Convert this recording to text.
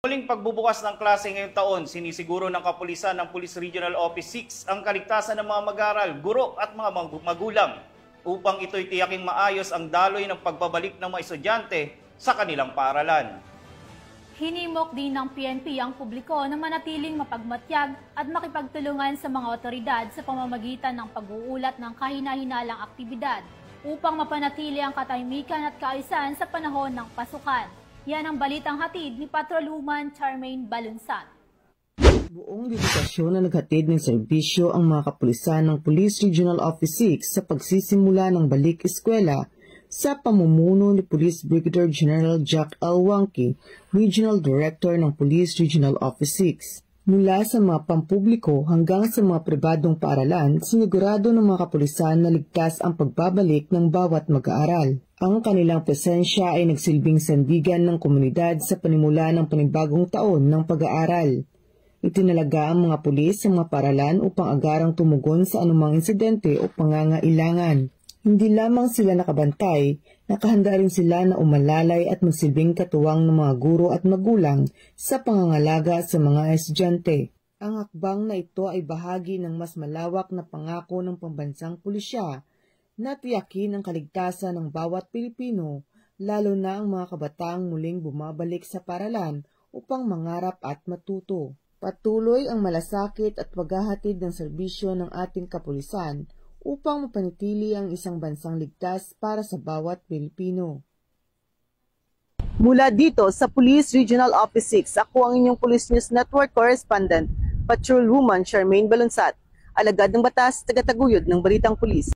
Muling pagbubukas ng klase ngayong taon, sinisiguro ng kapulisan ng Police Regional Office 6 ang kaligtasan ng mga mag-aaral, guro at mga magulang upang ito'y tiyaking maayos ang daloy ng pagbabalik ng mga estudyante sa kanilang paaralan. Hinimok din ng PNP ang publiko na manatiling mapagmatyag at makipagtulungan sa mga otoridad sa pamamagitan ng pag-uulat ng kahina-hinalang aktibidad upang mapanatili ang katahimikan at kaayusan sa panahon ng pasukan. Yan ang balitang hatid ni Patrolwoman Charmaine Balunsat. Buong dedikasyon na naghatid ng serbisyo ang mga kapulisan ng Police Regional Office 6 sa pagsisimula ng balik eskwela sa pamumuno ni Police Brigadier General Jack L. Wangki, Regional Director ng Police Regional Office 6. Mula sa mga pampubliko hanggang sa mga pribadong paaralan, sinigurado ng mga kapulisan na ligtas ang pagbabalik ng bawat mag-aaral. Ang kanilang presensya ay nagsilbing sandigan ng komunidad sa panimula ng panibagong taon ng pag-aaral. Itinalaga ang mga pulis sa mga paaralan upang agarang tumugon sa anumang insidente o pangangailangan. Hindi lamang sila nakabantay, nakahanda rin sila na umalalay at magsilbing katuwang ng mga guro at magulang sa pangangalaga sa mga estudyante. Ang hakbang na ito ay bahagi ng mas malawak na pangako ng pambansang pulisya na tiyakin ang kaligtasan ng bawat Pilipino, lalo na ang mga kabataang muling bumabalik sa paaralan upang mangarap at matuto. Patuloy ang malasakit at paghahatid ng serbisyo ng ating kapulisan upang mapanatili ang isang bansang ligtas para sa bawat Pilipino. Mula dito sa Police Regional Office 6, ako ang inyong Police News Network Correspondent, Patrolwoman Charmaine Balunsat, alagad ng batas, tagataguyod ng Balitang Pulis.